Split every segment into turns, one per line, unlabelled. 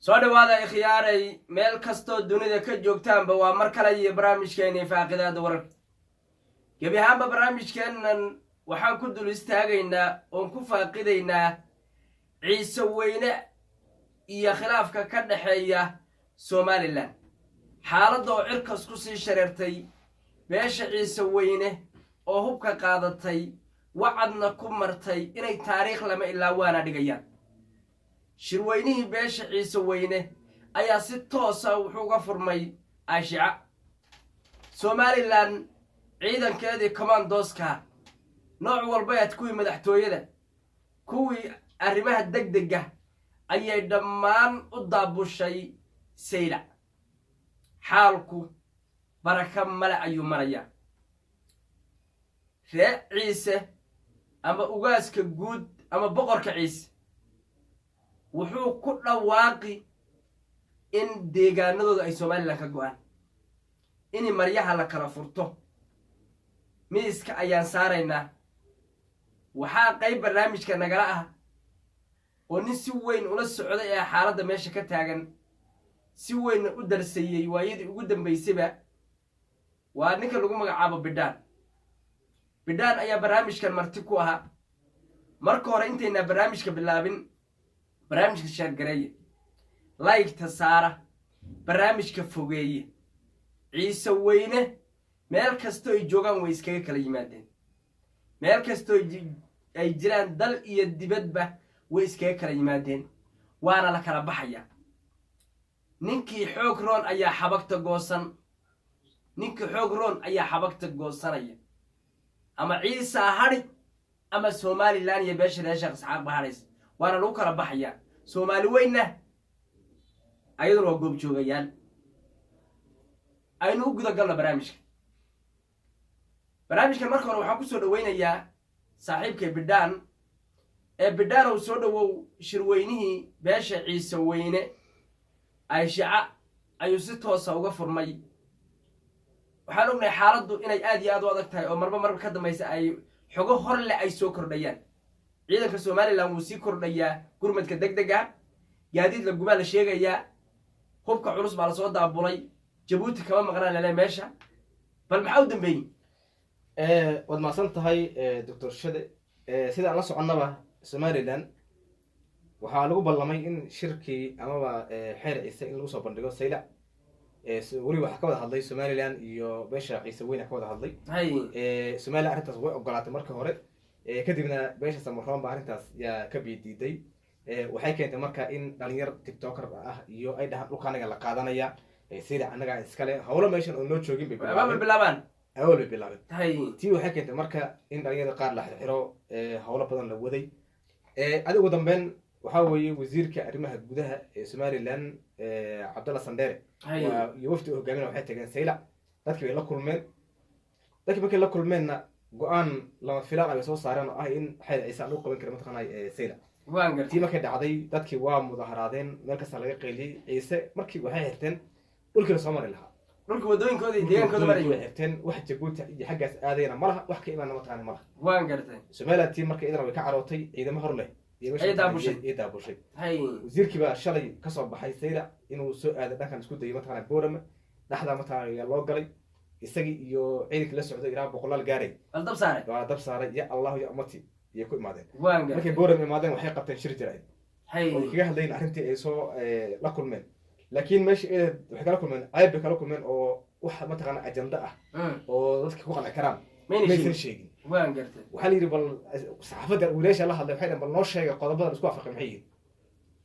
soo dhawaada ikhyaaray meel kastoo dunida ka joogtaanba waa mar kale iyo barnaamijkeennii faaqidaada wararka gebi ahaanba barnaamijkeennan waxaan ku dul istaagaynaa oon ku faaqidaynaa ciise weyne iyo khilaafka ka dhexeeya somalilan xaaladda oo cirkas ku sii shareertay beesha ciise weyne oo hubka qaadatay wacadna ku martay inay taariikh lama ilaawaana dhigayaan shirweynihii beesha ciise weyne ayaa si toosa wuxuu uga furmay aashica somalilan ciidankeedii commandoska nooc walbayaad kuwii madaxtooyada kuwii arrimaha degdega ayay dhammaan u daabushay saylac xaalku baraka male ayuu marayaa ree ciise ama ugaaska guud ama boqorka ciise wuxuu ku dhawaaqi in deegaanadooda ay somalilan ka go-aan in maryaha la kala furto miiska ayaan saaraynaa waxaa qayb barnaamijka nagala ah oo nin si weyn ula socday ee xaaladda meesha ka taagan si weynna u darseeyey waayadii ugu dambaysayba waa ninka lagu magacaabo bidhaan ayaa barnaamijkan marti ku ahaa marka hore intaynaa barnaamijka bilaabin barnaamijka shaargareeye laygta saara barnaamijka fogeeye ciise weyne meel kastoo ay joogaan way iskaga kala yimaadeen meel kastoo ay jiraan dal iyo dibadba way iskaga kala yimaadeen waana la kala baxaya ninkii xoog roon ayaa xabagta goosan ninkii xoog roon ayaa xabagta goosanaya ama ciise hadhi ama somalilan iyo beesha reer sheekh isxaaq ba hadhays waana lagu kala baxayaa soomaali weynna ayaduna waa goob joogayaal aynu u gudagalno barnaamijkan marka hore waxaan ku soo dhaweynayaa saaxiibkay bidhaan ow soo dhawow shirweynihii beesha ciise weyne aashica ayuu si toosa uga furmay waxaan ognahay xaaladdu inay aad iyo aad u adag tahay oo marba ka dambaysa ay xogo hor leh ay soo kordhayaan ciidanka somalilan wuu sii kordhayaa gurmadka degdega gaadiid la gubaa la sheegayaa hubka culus baa lasoo daabulay jabuuti kama maqnaan lale meesha bal maxaa u dambeeyey
waad mahadsan tahay doctor shade sida aan la soconnaba somalilan waxaa lagu ballamay in shirkii amaba xeer ciise in lagu soo bandhigo saylac weli waxaa ka wada hadlay somalilan iyo beesha ciise weyne ka wada hadlay somalilan arrintaas way ogolaatay marka hore kadibna beesha samaroon baa arrintaas yaa ka biidiiday waxay keentay marka in dhalinyar tiktoker ah iyo ay dhahaan dhulka anaga la qaadanaya saylac annagaa iskale howlo meeshan oo noo joogin bay
bilaabeen
tii waxay keentay marka in dhalinyarada qaar la xirxiro howlo badan la waday adigu dambeyn waxaa weeye wasiirka arrimaha gudaha ee somalilan cabdalla sandere iyo wafdi u hogaaminaya waxay tageen saylac dadkii bay la kulmeen dadkii markay la kulmeenna go-aan lama filaan ay soo saareen oo ah in xeer ciise aan lagu qaban karin mataqaanay saylac tii markay dhacday dadkii waa mudaharaadeen meel kasta laga qayliyey ciise markii waxay xirteen dhulkii la soo mari lahaa
dhulka wadooyinkooda iyo deegaankooda
way xirteen wax jabuuti iyo xaggaas aadayna ma laha wax ka imaana mataqaana ma laha somaliland tii marka idana way ka carootay ciidamo hor leh iyo daabushay wasiirkii baa shalay kasoo baxay saylac inuu soo aado dhankan isku dayay mataqaana boorama dhexdaa mataqaana yaa loo galay isagii iyo ciidankii la socday ilaa boqolaal gaaray waa dab saaray ya allahu ya ummati iyay ku imaadeen markay boorama imaadeen waxay qabteen shir jira oo kaga hadlayn arrintii ay soo la kulmeen laakiin meesha waxay kala kulmeen cayb bay kala kulmeen oo wax mataqaana ajanda ah oo dadka ku qanci karaan maysan sheegin waxaa la yidhi bal saxaafadda wiilasha la hadlay waxay dhan bal noo sheega qodobadan isku afaqay maxay yihiin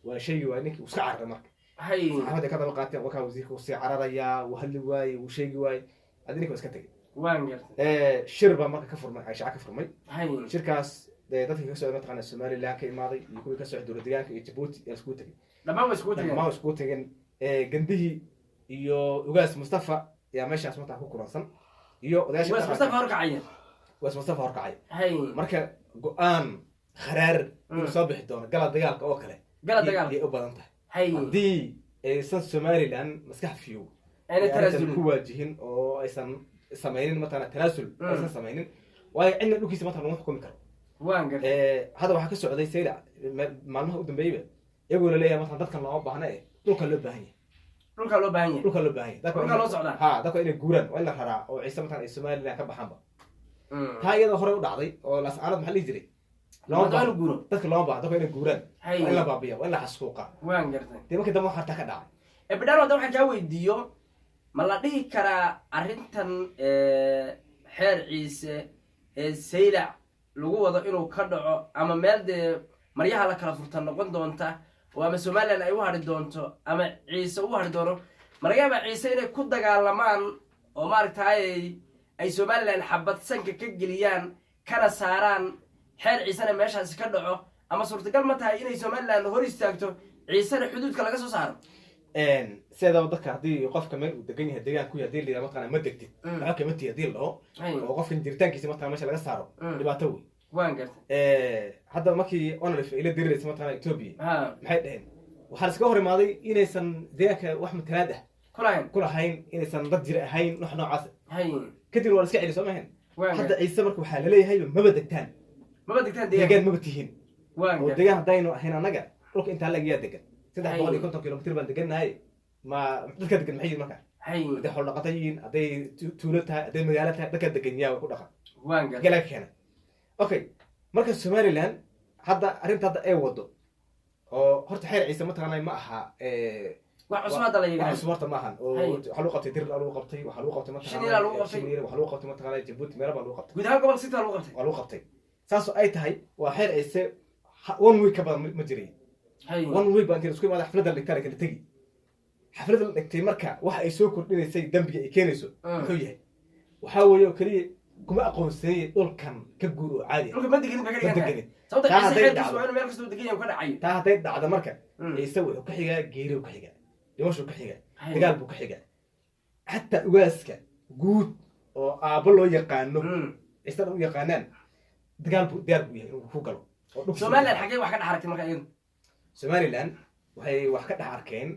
waa sheegi waay ninkii iska cararay marka saxaafadda ka daba qaateen wakaa wasiirka usii cararayaa wuu hadli waaye wuu sheegi waaye adi ninka waa iska tegay shir baa marka ka furmay aashica ka furmay shirkaas dadkii ka socday mataqaana somalilan ka imaaday iyo kuwii ka socday dowlad deegaanka iyo jabuuti yaa iskugu tegay dhammaan iskugu tegeen gandihii iyo ugaas mustafa yaa meeshaas mataa ku kulansan iyo odayaasha mustafa horkacay marka go-aan kharaar inuu soo bixi doono gala dagaalka oo kale yay u badan tahay haddii aysan somalilan maskax fiyow aysan ku waajihin oo aysan samaynin mataqaana tanaasul aysan samaynin waayo cidna dhulkiisa mataa lagu xukumi karo hadda waxaa ka socday saylac maalmaha u dambeeyeyba iyagoo la leeyahay mataqan dadkan looma baahna dhulka loo baahan yahay
dhulka loo baahan yahay
dhulka loo socdaa dadku inay guuraan waa in la raraa oo ciise markaan ay Soomaaliland ka baxaanba taa iyada hore u dhacday oo laascaanood maxaa la jiray loo baahan guuro dadka loo baahan dadku inay guuraan waa in la baabiyo waa in la xasuuqa
waan gartay
markii dambe waxa ka dhacay
bidhaan wada waxaan kaa weydiiyo ma la dhihi karaa arrintan xeer ciise saylac lagu wado inuu ka dhaco ama meel dee maryaha la kala furta noqon doonta oo ama Somaliland ay u hadhi doonto ama ciise u hadhi doono maryaaba ciise inay ku dagaalamaan oo maaragtay ay Somaliland xabad sanka ka geliyaan kana saaraan xeer ciisana meeshaas ka dhaco ama suurtagal ma tahay inay Somaliland hor istaagto ciisana xuduudka laga soo saaro
سيدا ودك هدي قف كمان ودقني هديان كوي هدي اللي مثلا ما دقتي لا كمتي هدي له وقف جرتان كيس مثلا ماشي laga saaro dhibaatowi
waan gartay
hadda markii on la ila diriraysa مثلا Ethiopia maxay dhaheen waxa iska hor imaaday inaysan deegaanka wax matalaad ah kulahayn inaysan dad jir ahayn wax noocaas kadib waa iska celi Soomaaliland hadda ciise markuu waxa la leeyahay ma badagtaan deegaan ma batihiin oo deegaan hadaynu ahayn anaga dhulka inta la giya degan 350 kilomitir baan degannahay ma dadka degan maxay markaa haday xoolo dhaqatayn haday tuulo tahay haday magaalo tahay dadka degan yaa ku dhaqan
waan
galay keena okay marka Somaliland hadda arinta hadda ay wado oo horta xeer ciise ma taqaanay ma aha
wax cusubada la yiraahdo
cusubta ma ahan oo waxa lagu qabtay dir lagu qabtay waxa lagu qabtay ma taqaanay waxa lagu qabtay ma taqaanay Djibouti meelo baa lagu qabtay
gudaha gobol sita lagu qabtay
saas ay tahay waa xeer ciise one week ka badan ma jiray one week baan isku imaada xafladda la kala tagi xafladda la dhigtay marka waxa ay soo kordhinaysay dambiga ay keenayso wuxuu yahay waxa weeye oo kaliya kuma aqoonsanay dhulkan ka guur oo caadi
dhulka ma digin ba ka dhigay sababta ciise xeerkiisu waa inuu meel kasta degan yahay ka dhacay
taa haday dhacdo marka ciise wuxuu ka xigaa geeri ka xigaa dhimasho ka xigaa dagaal buu ka xigaa hatta ugaaska guud oo aabo loo yaqaano ciise u yaqaanaan dagaal buu diyaar buu yahay inuu ku galo
Somaliland xagee wax ka dhaxartay marka iyadu
Somaliland waxay wax ka dhax arkeen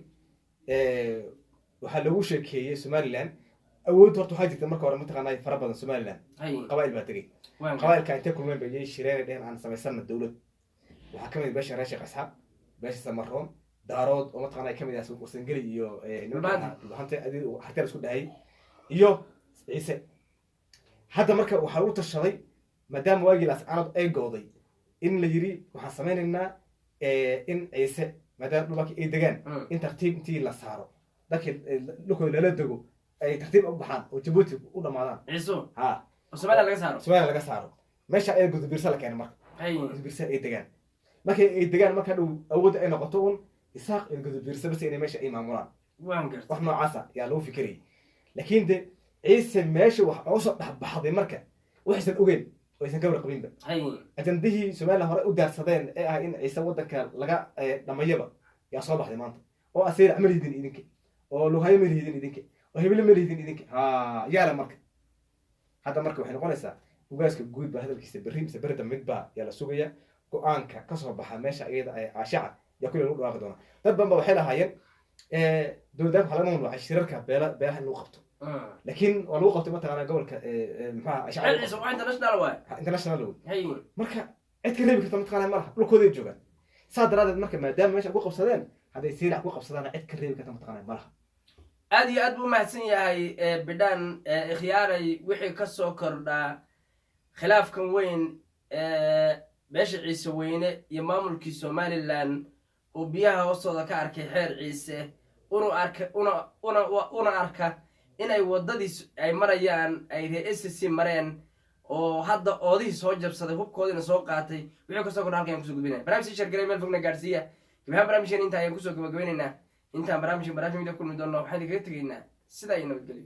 waxa lagu sheekeeyay Somaliland awood horta waxa jirta marka hore ma taqaanay fara badan Somaliland qabaa'il baa tagay qabaa'ilka intee kulmeen bay shireen dheen aan sameysana dawlad waxa kamid beesha Raashid Qasab beesha Samaroon daarood oo ma taqaanay kamid ah Warsan Gali iyo hanta adii harta isku dhahay iyo ciise hadda marka waxa uu tashaday maadaama waagii laascaanood ay gooday in la yiri waxa sameeynaa in ciise maadaama dhulka ay degaan in tartiib intii la saaro dadka dhulka la dago ay tartiib u baxaan oo Djibouti u dhamaadaan
ciiso Somaliland
laga saaro meesha ay gudubirsa la keenay marka gudubirsa ay degaan marka dhow awood ay noqoto un isaaq ay gudubirsa bas inay meesha ay maamulaan
waan gartay
wax noocaas yaa loo fikiray laakiin de ciise meesha wax oo soo dhaxbaxday marka waxaysan ogeyn ويسن قبل قبيلة. أجنديه سمعنا هراء ودار صدين إن عيسى ودك لقى دميبة يا صباح دمانت أو أسير عمل يدين إذنك أو لو هاي ملي يدين إذنك أو هي ملي يدين إذنك يا لا مرك هذا مرك وحنا قلنا سا وجالس كجود بهذا الكيس بريم سبرة مدبا يا لسوقيا كأنك كسر بحماشة أيضا عشاء يأكل النور واخدونه تبى بوحدة هاي دول ده حلنا من الشركة بلا الوقت لكن الوقت مثلا قولك مع
اشعار انترناشونال واي
انترناشونال هي marka cid kale bixi tamad malaha dhulkooda joogan saadaraad marka maadaama meesha ku qabsadeen haday siirac ku qabsadaan cid kale bixi tamad malaha
aad iyo aad buu mahadsan yahay bidhaan ikhyaaray wixii ka soo kordha khilaafkan weyn beesha ciise weyne iyo maamulkii Somaliland oo biyaha hoostooda ka arkay xeer ciise una arka inay wadadii ay marayaan ay RSC mareen oo hadda oodii soo jabsaday hubkoodina soo qaatay wixii ka soo kordhay halkan ku soo gudbinay barnaamij shirkadda meel fogna gaarsiiya gabadha barnaamijkan inta ayaan ku soo gabagabeynayna inta barnaamij kulmi doono waxaan idinkaga tegaynaa sida ay nabadgelyo